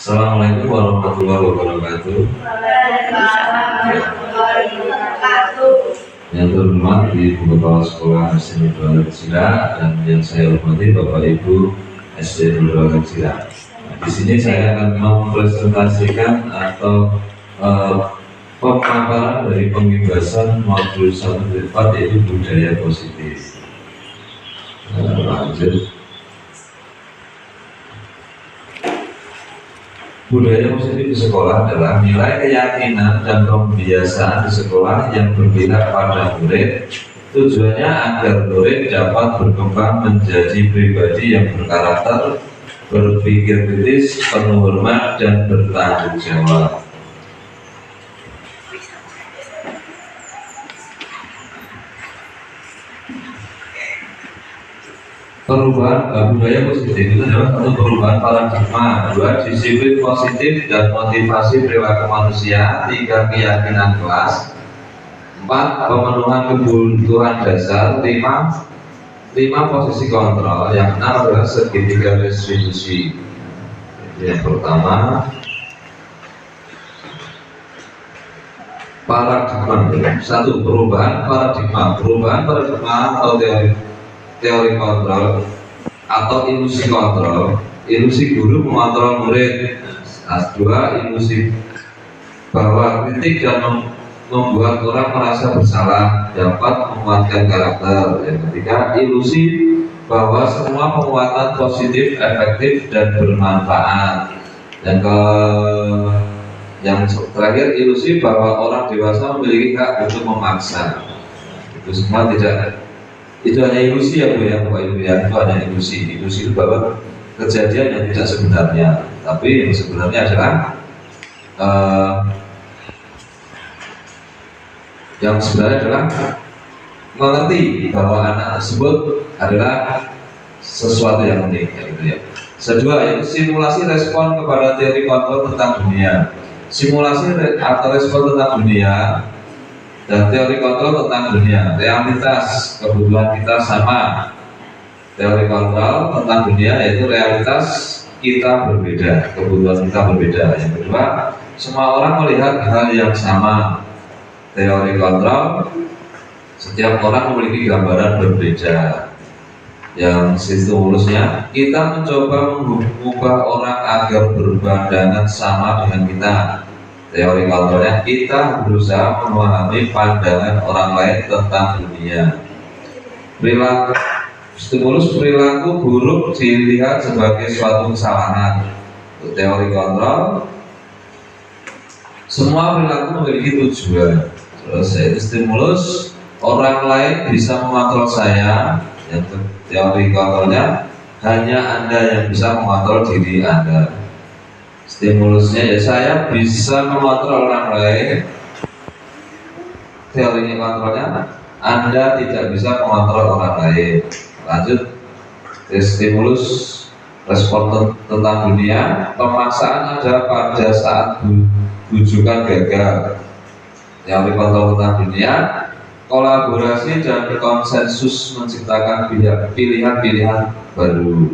Assalamualaikum warahmatullahi wabarakatuh. Yang terhormat Ibu Kepala Sekolah SD Nurul Kecila dan yang saya hormati Bapak Ibu SD Nurul Kecila. Di sini saya akan mempresentasikan atau pemaparan dari pembebasan modul 1-4 yaitu budaya positif. Lanjut. Budaya positif di sekolah adalah nilai keyakinan dan kebiasaan di sekolah yang berpihak pada murid. Tujuannya agar murid dapat berkembang menjadi pribadi yang berkarakter, berpikir kritis, penuh hormat, dan bertanggung jawab. Perubahan budaya positif itu adalah satu perubahan paradigma, dua disiplin positif dan motivasi perilaku manusia, tiga keyakinan kelas, empat pemenuhan kebutuhan dasar, lima posisi kontrol, yang enam adalah segitiga restitusi. Yang pertama paradigma, satu perubahan paradigma atau teori kontrol atau ilusi kontrol, ilusi guru mengontrol murid. Dua, ilusi bahwa kritik dan membuat orang merasa bersalah dapat menguatkan karakter. Yang ketiga, ilusi bahwa semua penguatan positif, efektif, dan bermanfaat. Dan yang terakhir, ilusi bahwa orang dewasa memiliki hak untuk memaksa. Itu semua itu hanya ilusi ya Bu ya, Bapak Ibu ya, itu hanya ilusi itu bahwa kejadian yang tidak sebenarnya, tapi yang sebenarnya adalah mengerti bahwa anak tersebut adalah sesuatu yang penting gitu ya. Kedua, yaitu simulasi respon kepada teori kontrol tentang dunia. Simulasi atau respon tentang dunia dan teori kontrol tentang dunia, realitas kebutuhan kita sama. Teori kontrol tentang dunia yaitu realitas kita berbeda, kebutuhan kita berbeda. Yang kedua, semua orang melihat hal yang sama. Teori kontrol, setiap orang memiliki gambaran berbeda. Yang stimulusnya, kita mencoba mengubah orang agar berpandangan sama dengan kita. Teori kontrolnya, kita berusaha memahami pandangan orang lain tentang dunia. Stimulus perilaku buruk dilihat sebagai suatu kesalahan. Untuk teori kontrol, semua perilaku memiliki tujuan. Terus yaitu stimulus, orang lain bisa mengontrol saya. Yang teori kontrolnya, hanya Anda yang bisa mengontrol diri Anda. Stimulusnya ya, saya bisa mengontrol orang lain. Teorinya kontrolnya, Anda tidak bisa mengontrol orang lain. Lanjut, stimulus respon tentang dunia, pemaksaan ada pada saat bujukan gagal. Teori kontrol tentang dunia, kolaborasi dan konsensus menciptakan pilihan-pilihan baru.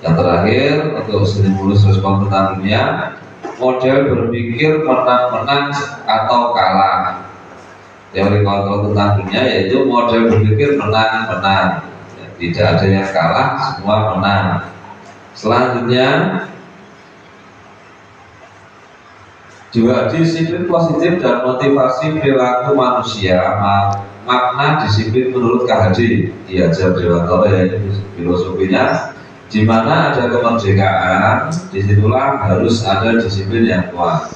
Yang terakhir, untuk stimulus respon tentang dunia, model berpikir menang-menang atau kalah. Teori kontrol tentang dunia yaitu model berpikir menang-menang, tidak ada yang kalah, semua menang. Selanjutnya, dua disiplin positif dan motivasi perilaku manusia. Makna disiplin menurut KHD diajar Dewantoro yaitu filosofinya, di mana ada kemerdekaan, disitulah harus ada disiplin yang kuat.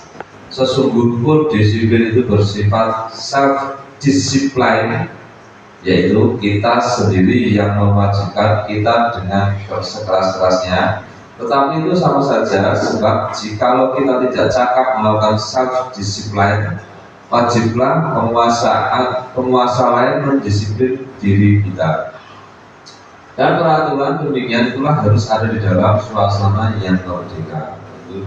Sesungguhnya disiplin itu bersifat self-discipline, yaitu kita sendiri yang mewajibkan kita dengan sekeras-kerasnya. Tetapi itu sama saja, sebab jikalau kita tidak cakap melakukan self-discipline, wajiblah penguasa lain mendisiplin diri kita. Dan peraturan demikian itulah harus ada di dalam suasana yang merdeka. Itu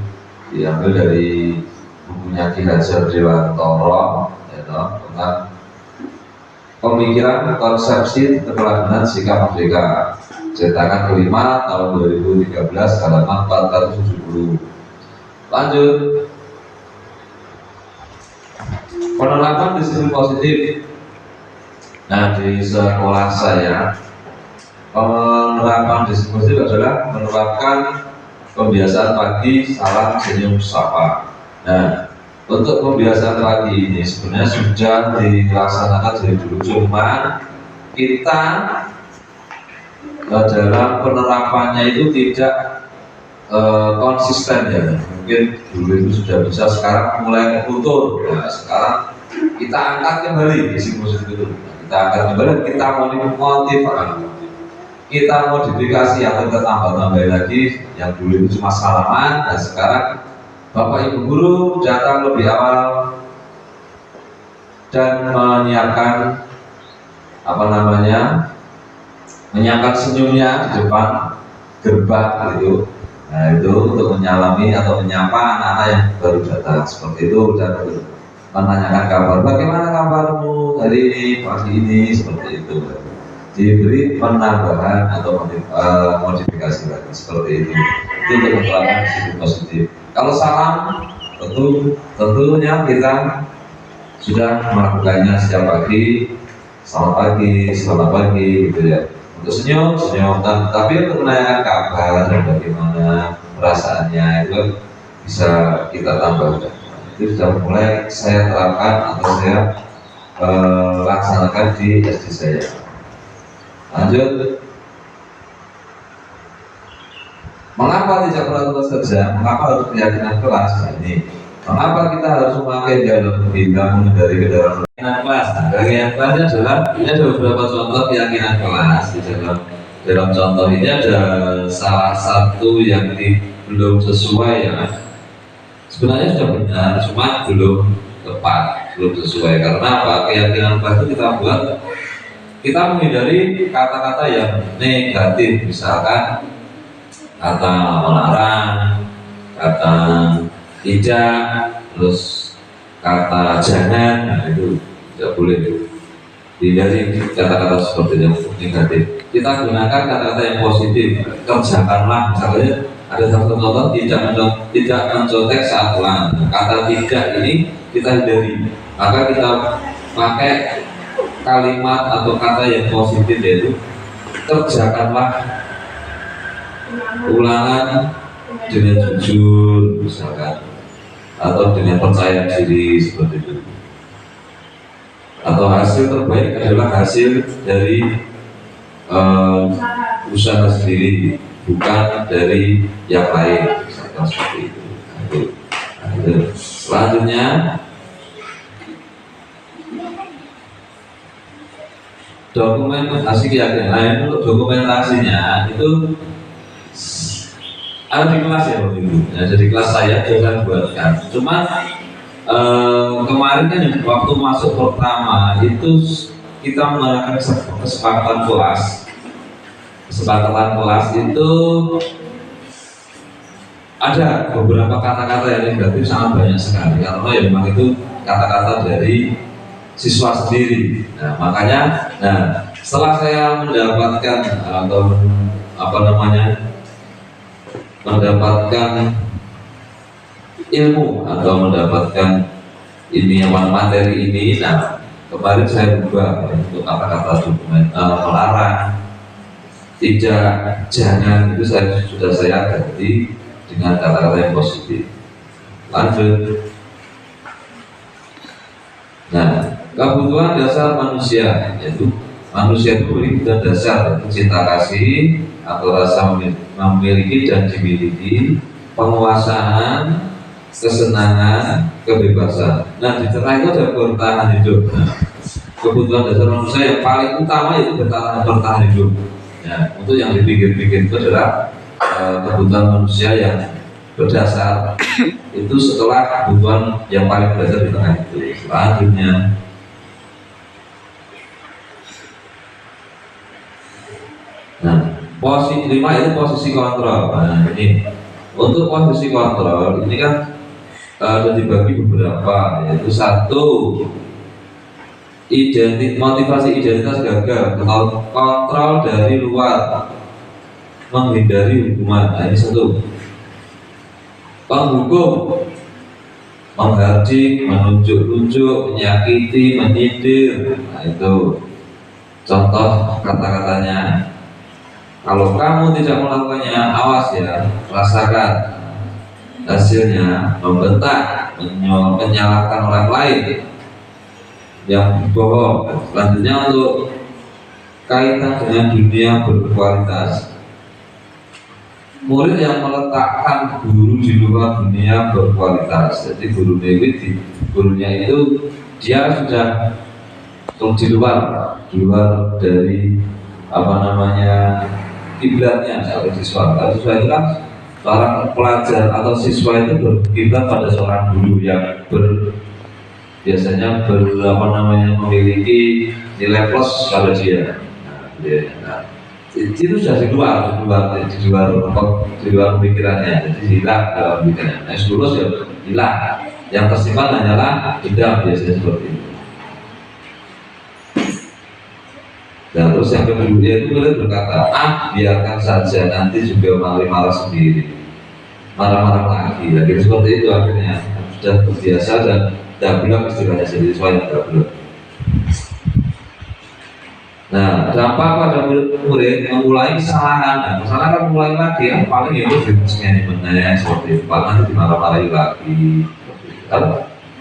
diambil dari bukunya Ki Hajar Dewantoro, tentang pemikiran konsepsi keteladanan sikap merdeka. cetakan kelima tahun 2013 halaman 470. Lanjut, penerapan disiplin positif. Nah, di sekolah saya penerapan disiplin positif adalah menerapkan kebiasaan pagi salam senyum sapa. Nah, untuk kebiasaan pagi ini sebenarnya sudah dilaksanakan dari dulu, cuma kita dalam penerapannya itu tidak konsisten ya. Mungkin dulu itu sudah bisa, sekarang mulai luntur. Nah, sekarang kita angkat kembali disiplin positif itu. Kita angkat kembali, kita motivasi, kita modifikasi atau kita tambah-tambahin lagi. Yang dulu itu cuma salaman, dan sekarang Bapak Ibu guru datang lebih awal dan menyiapkan menyiapkan senyumnya di depan gerbang gitu. Nah, itu untuk menyalami atau menyapa anak-anak yang baru datang seperti itu, dan menanyakan kabar, bagaimana kabarmu hari ini, pagi ini, seperti itu. Diberi penambahan atau modifikasi lagi seperti itu. Itu untuk menerapkan disiplin positif. Kalau salam, tentunya kita sudah melakukannya setiap pagi, selamat pagi, gitu ya. Untuk senyum, tapi untuk menanyakan kabar dan bagaimana perasaannya itu bisa kita tambahkan. Itu sudah mulai saya terapkan atau saya laksanakan di SD saya. Lanjut, mengapa tidak pernah tugas kerja? Mengapa harus keyakinan kelas? Nah, ini mengapa kita harus memakai jalur bintang menghindari kendaraan keyakinan kelas? Nah, keyakinan kelasnya adalah, ini ada beberapa contoh keyakinan kelas. Di dalam contoh ini ada salah satu yang belum sesuai ya. Sebenarnya sudah benar, cuma belum tepat, belum sesuai. Karena apa? Keyakinan kelas itu kita menghindari kata-kata yang negatif, misalkan kata melarang, kata tidak, terus kata jangan. Nah, itu tidak boleh dihindari kata-kata seperti yang negatif. Kita gunakan kata-kata yang positif. Kerjakanlah, misalnya ada satu contoh, tidak mencontek saat ulangan. Kata tidak ini kita hindari, maka kita pakai kalimat atau kata yang positif, yaitu kerjakanlah ulangan dengan jujur misalkan, atau dengan percaya diri seperti itu. Atau hasil terbaik adalah hasil dari usaha sendiri, bukan dari yang lain, misalkan seperti itu. Selanjutnya, dokumentasi keyakinan. Nah, untuk dokumentasinya itu ada di kelas ya waktu itu. Ya, jadi kelas saya juga buatkan. Cuma kemarin kan waktu masuk pertama itu kita mengadakan kesepakatan kelas. Kesepakatan kelas itu ada beberapa kata-kata yang negatif, sangat banyak sekali. Karena ya memang itu kata-kata dari siswa sendiri. Nah, makanya, setelah saya mendapatkan atau mendapatkan ilmu atau mendapatkan materi ini, kemarin saya ubah untuk kata-kata dokumen melarang, tidak, jangan, itu sudah saya ganti dengan kata-kata yang positif. Lanjut. Kebutuhan dasar manusia, yaitu manusia itu kebutuhan dasar, yaitu cinta kasih atau rasa memiliki dan dimiliki, penguasaan, kesenangan, kebebasan. Di tengah itu ada bertahan hidup. Kebutuhan dasar manusia yang paling utama itu bertahan hidup. Untuk yang dipikir-pikir itu adalah kebutuhan manusia yang berdasar itu setelah kebutuhan yang paling berdasar di tengah itu. Selanjutnya, posisi 5 itu posisi kontrol. Ini untuk posisi kontrol ini kan ada dibagi beberapa, yaitu satu, motivasi identitas gagal, kontrol dari luar, menghindari hukuman. Ini satu. penghukum, menghardik, menunjuk-nunjuk, menyakiti, menyindir. Nah, itu contoh kata-katanya. Kalau kamu tidak melakukannya, awas ya, rasakan hasilnya, membentak, menyalahkan orang lain yang bohong. Selanjutnya untuk kaitan dengan dunia berkualitas, murid yang meletakkan guru di luar dunia berkualitas. Jadi gurunya itu dia sudah di luar dari apa namanya kiblatnya seorang siswa. Kalau siswa itu kan seorang pelajar atau siswa itu berkiblat pada seorang guru yang biasanya memiliki nilai plus pada dia. Nah, itu sudah di luar pemikirannya, jadi hilang dalam pemikirannya. Nah, lulus ya hilang, yang tersimpan hanyalah dendam, biasanya seperti itu. Dan terus yang kedua itu murid berkata, biarkan saja, nanti juga marah sendiri, marah-marah lagi. Jadi seperti itu akhirnya sudah terbiasa dan dablek istilahnya, jadi siswa yang dablek. Nah, dampak pada murid memulai kesalahan. Nah, kesalahan kan mulai lagi, yang paling itu jenisnya benar seperti itu, nanti dimarah-marahi lagi.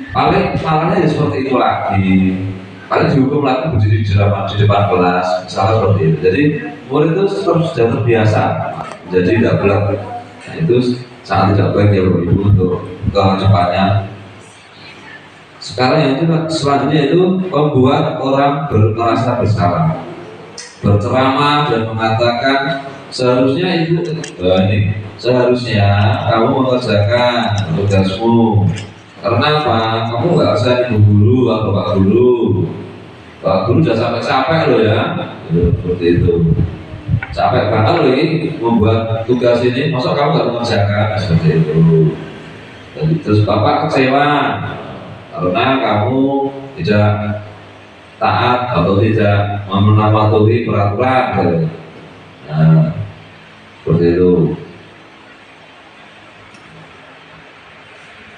Paling salahnya ya seperti itu lagi. Paling dihukum lagi berdiri di depan kelas, misalnya seperti itu. Jadi murid itu sudah terbiasa, jadi tidak belak. Nah, itu sangat tidak baik ya Bapak Ibu untuk kedepannya. Sekarang yang selanjutnya itu membuat orang merasa bersalah, berceramah dan mengatakan seharusnya kamu mengerjakan tugasmu. Karena apa? Kamu nggak usah ibu guru atau pak guru. Pak guru sudah sampai capek loh ya, seperti itu. Capek banget loh ini membuat tugas ini. Masa kamu nggak mengerjakan? Seperti itu. Jadi, terus bapak kecewa karena kamu tidak taat atau tidak mematuhi peraturan. Nah, seperti itu.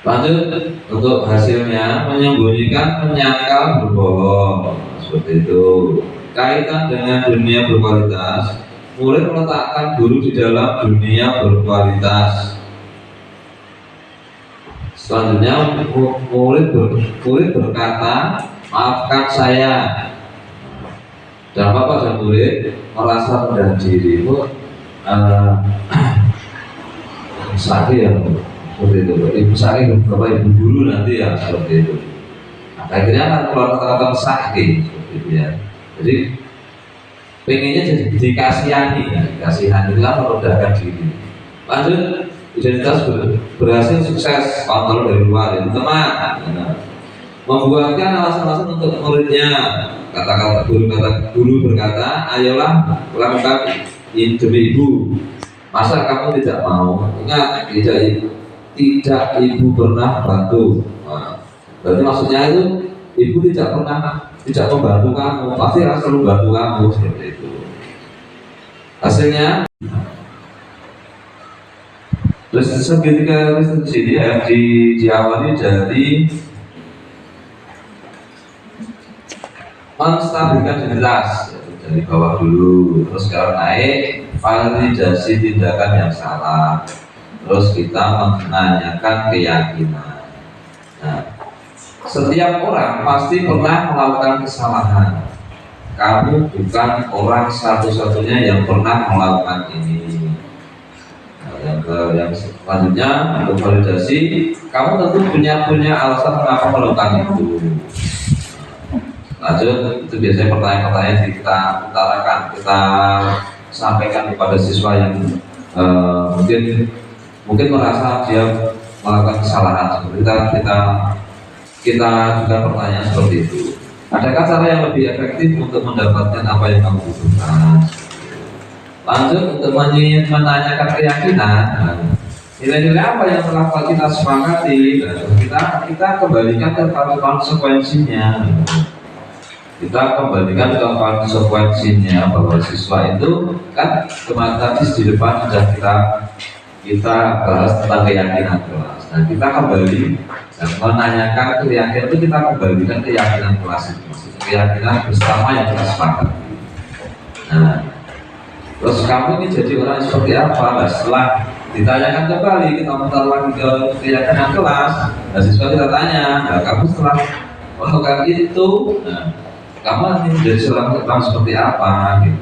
Lanjut untuk hasilnya, menyembunyikan, menyangkal, berbohong, seperti itu. Kaitan dengan dunia berkualitas, murid meletakkan guru di dalam dunia berkualitas. Selanjutnya murid berkata, maafkan saya. Dan bapak dan murid merasa rendah diri. Sakit ya, seperti itu. Ibu sakit, bapak ibu guru nanti ya seperti itu. Nah, akhirnya kan keluar kata-kata sakit seperti itu ya. Jadi pengennya jadi dikasihani, ya. Dikasihani itu kan merendahkan diri. Lanjut, identitas berhasil sukses, kontrol dari luar itu teman. Nah, membuatkan alasan-alasan untuk muridnya. Kata-kata guru berkata, ayolah lakukan ini demi ibu. Masa kamu tidak mau? Ingat, tidak ibu pernah bantu. Nah, berarti maksudnya itu ibu tidak membantu kamu, pasti akan selalu bantu kamu, seperti itu. Hasilnya, segitiga restitusi ini diawali dari menstabilkan identitas dari bawah dulu, terus sekarang naik validasi tindakan yang salah, terus kita menanyakan keyakinan. Nah, setiap orang pasti pernah melakukan kesalahan. Kamu bukan orang satu-satunya yang pernah melakukan ini. Nah, yang selanjutnya untuk validasi, kamu tentu punya alasan mengapa melakukan itu. Lanjut, itu biasanya pertanyaan-pertanyaan yang kita utarakan, kita sampaikan kepada siswa yang mungkin merasa dia melakukan kesalahan. Kita juga pertanyaan seperti itu. Adakah cara yang lebih efektif untuk mendapatkan apa yang kamu butuhkan? Lanjut, untuk menanyakan keyakinan, nilai-nilai apa yang telah kita sepakati, kita kembalikan ke konsekuensinya. Kita kembalikan ke konsekuensinya bahwa siswa itu kan tadi di depan sudah kita kita bahas tentang keyakinan kelas. Nah, kita kembali dan menanyakan keyakinan itu kita kembalikan keyakinan kelas itu, maksudnya keyakinan bersama yang kita sepakati. Nah, terus kamu ini jadi orang seperti apa? Nah, setelah ditanyakan kembali, kita mutar lagi ke keyakinan kelas. Nah, siswa kita tanya, nah kamu setelah melakukan itu, nah, kamu nanti menjadi seorang seperti apa? Gitu.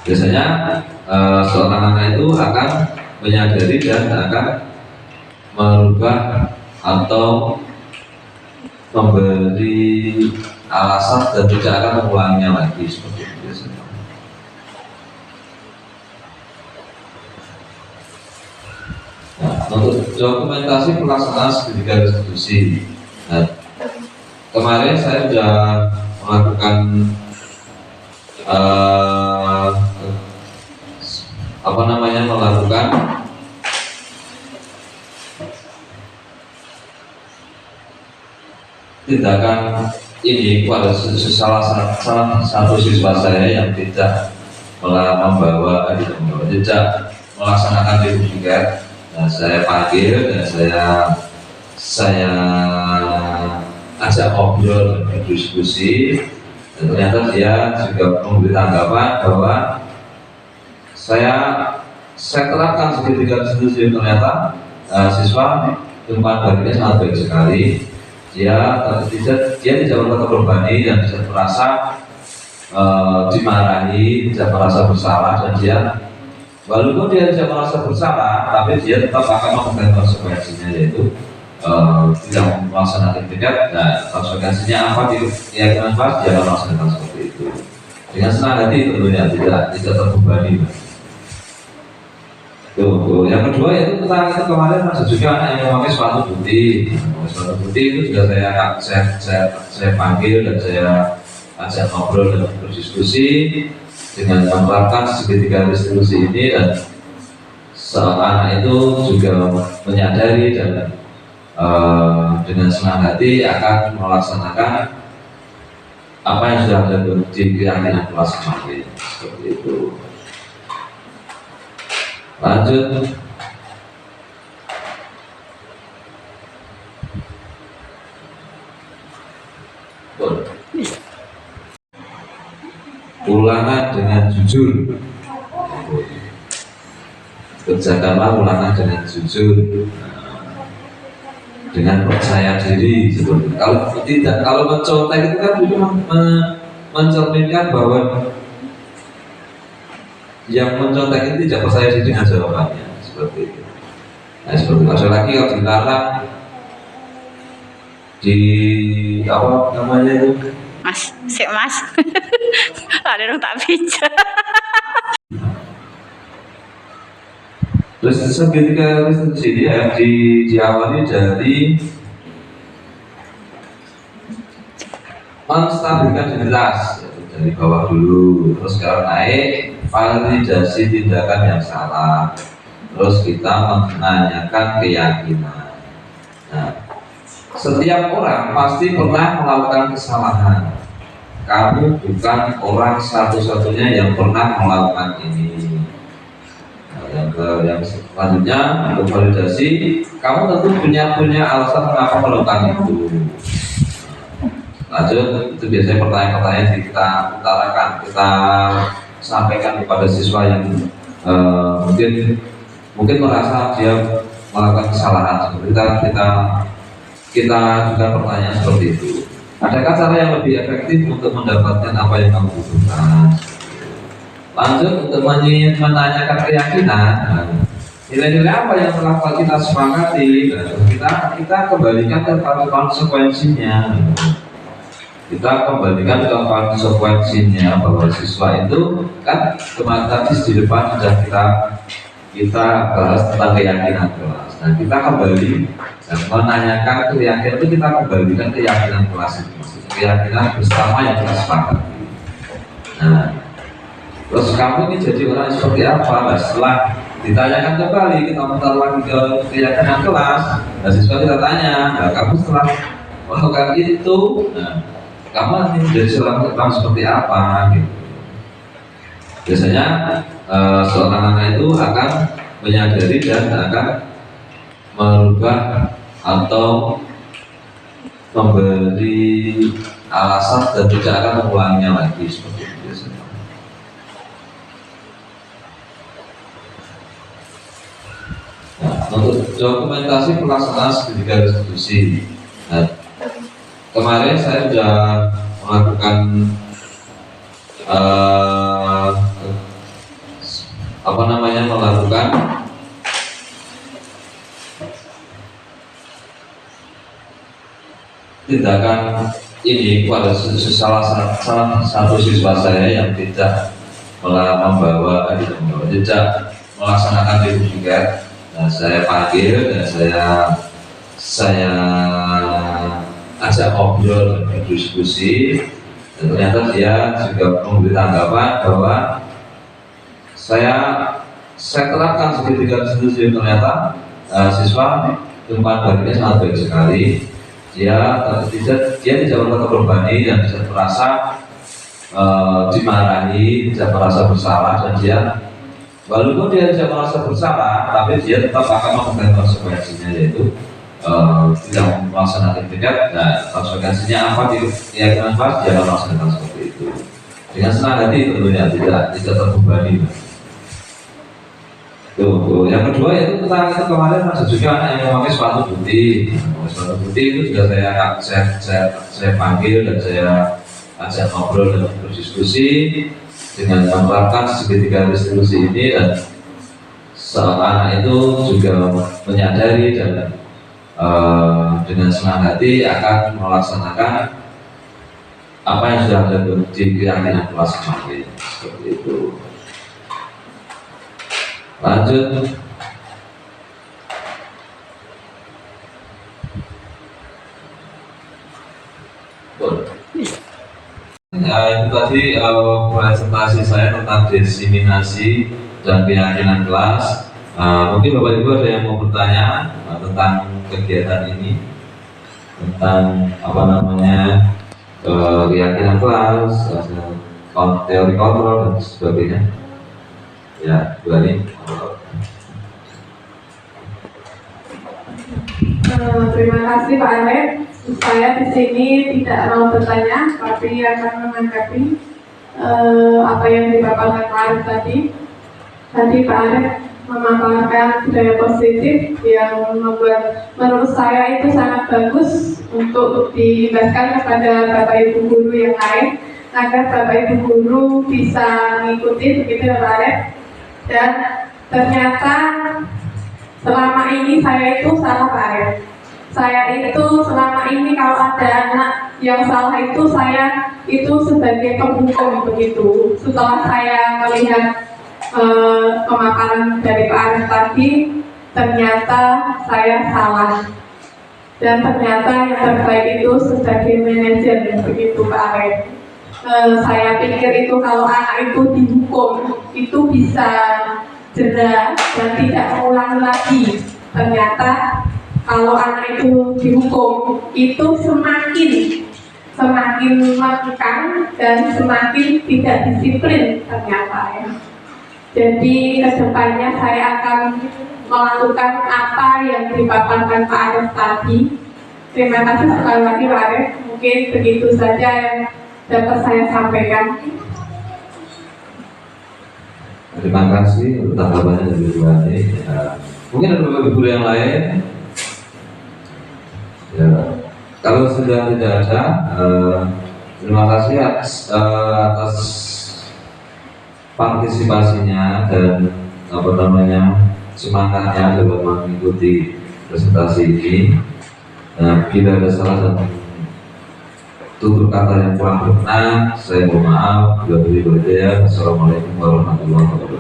Biasanya seorang anak itu akan menyadari dan akan merubah atau memberi alasan dan tidak akan mengulanginya lagi seperti itu biasanya. Nah, untuk dokumentasi pelaksanaan segitiga restitusi, nah, kemarin saya sudah melakukan melakukan tindakan ini pada salah satu siswa saya yang tidak tidak melaksanakan sertifikat. Nah, saya panggil dan saya ajak ngobrol dan berdiskusi, dan ternyata dia juga memberi tanggapan bahwa saya terapkan segitiga restitusi. Ternyata siswa umpan baliknya sangat baik sekali. Dia tidak merasa terbebani dan tidak merasa dimarahi, tidak merasa bersalah, dan dia walaupun dia tidak merasa bersalah, tapi dia tetap akan memegang konsekuensinya, yaitu tidak melaksanakan tindak. Nah, konsekuensinya apa di keyakinan kelas, dia akan melaksanakan seperti itu dengan senang hati tentunya, tidak terbebani. Tuh. Yang kedua itu tentang itu kemarin masih juga anak yang memakai sepatu putih. Sepatu putih itu juga saya panggil dan saya ajak ngobrol dan berdiskusi dengan menerapkan segitiga restitusi ini, dan anak itu juga menyadari dan dengan senang hati akan melaksanakan apa yang sudah ada di keyakinan kelas kemarin seperti itu. Lanjut. Ulangan dengan jujur. Kerjakanlah ulangan dengan jujur, dengan percaya diri. Kalau mencontek itu kan cuma mencerminkan bahwa yang mencontek itu tidak percaya diri dengan jawabannya, seperti itu. Nah, seperti itu. Ada lagi kalau dilarang di apa namanya itu? Mas. Ada orang tak bisa. Terus segitiga restitusi dia diawali dari menstabilkan identitas, dari bawah dulu, terus sekarang naik validasi tindakan yang salah, terus kita menanyakan keyakinan. Nah, setiap orang pasti pernah melakukan kesalahan. Kamu bukan orang satu-satunya yang pernah melakukan ini. Nah, yang selanjutnya untuk validasi, kamu tentu punya alasan mengapa melakukan itu. Lanjut, itu biasanya pertanyaan-pertanyaan yang kita utarakan, kita sampaikan kepada siswa yang mungkin merasa dia melakukan kesalahan. Kita juga pertanyaan seperti itu. Adakah cara yang lebih efektif untuk mendapatkan apa yang kamu butuhkan? Lanjut, untuk menanyakan keyakinan, nilai-nilai apa yang telah kita sepakati, kita kembalikan ke konsekuensinya. Kita kembalikan ke konsekuensinya bahwa siswa itu kan kemarin tadi di depan sudah kita bahas tentang keyakinan kelas. Nah, kita kembali dan menanyakan keyakinan itu kita kembalikan keyakinan kelas itu, maksudnya keyakinan bersama yang kita sepakati. Nah, terus kamu ini jadi orang seperti apa? Nah, setelah ditanyakan kembali, kita mutar lagi ke keyakinan kelas. Nah, siswa kita tanya, nah kamu setelah melakukan itu, nah, kamu nanti menjadi seorang seperti apa? Gitu. Biasanya seorang anak itu akan menyadari dan akan merubah atau memberi alasan dan tidak akan mengulanginya lagi seperti itu biasanya. Nah, untuk dokumentasi pelaksanaan segitiga restitusi, nah, kemarin saya sudah melakukan melakukan tindakan ini pada salah satu siswa saya yang tidak melaksanakan sertifikat. Nah, saya panggil dan saya ajak ngobrol dan berdiskusi, dan ternyata dia juga memberi tanggapan bahwa saya terapkan segitiga restitusi. Ternyata siswa umpan baliknya sangat baik sekali. Dia tidak merasa terbebani dan tidak merasa dimarahi, tidak merasa bersalah, dan dia walaupun dia tidak merasa bersalah, tapi dia tetap akan memegang konsekuensinya, yaitu tidak melaksanakan tindak. Nah, konsekuensinya apa? Di keyakinan pas dia akan melaksanakan seperti itu dengan senang hati, tentunya tidak terbebani. Tuh. Yang kedua itu tentang itu kemarin ada juga anak yang memakai sepatu putih. Sepatu putih itu juga saya panggil dan saya ajak ngobrol dan berdiskusi dengan menerapkan segitiga restitusi ini, dan anak itu juga menyadari dan dengan senang hati akan melaksanakan apa yang sudah ada di keyakinan kelas kemarin. Seperti itu. Lanjut. Itu tadi presentasi saya tentang diseminasi dan keyakinan kelas. Mungkin Bapak Ibu ada yang mau bertanya tentang kegiatan ini, tentang keyakinan kelas, teori kontrol dan sebagainya. Ya, Bu Ani. Terima kasih Pak Alek. Saya di sini tidak mau bertanya, tapi akan menanggapi apa yang dipaparkan Pak Alek tadi. Tadi Pak Alek memaparkan budaya positif yang membuat menurut saya itu sangat bagus untuk dijelaskan kepada Bapak Ibu guru yang lain, agar Bapak Ibu guru bisa mengikuti, begitu ya Pak Alek. Dan ternyata selama ini saya itu salah Pak Alek. Saya itu selama ini kalau ada anak yang salah itu saya itu sebagai penghukum begitu. Setelah saya melihat pemaparan dari Pak Arif tadi, ternyata saya salah. Dan ternyata yang terbaik itu sebagai manajer begitu Pak Arif. Saya pikir itu kalau anak itu dihukum itu bisa jeda dan tidak mengulangi lagi. Ternyata kalau anak itu dihukum itu semakin melakukan dan semakin tidak disiplin ternyata ya. Jadi kedepannya saya akan melakukan apa yang dipaparkan Pak Arif tadi. Terima kasih sekali lagi Pak Arif. Mungkin begitu saja yang dapat saya sampaikan. Terima kasih untuk tanggapannya dari Bu Ani. Mungkin ada beberapa guru yang lain. Ya, kalau sudah tidak ada, terima kasih atas partisipasinya dan semangatnya dalam mengikuti presentasi ini. Nah, bila ada salah satu tutur kata yang kurang berkenan, saya mohon maaf. Wassalamualaikum warahmatullahi wabarakatuh.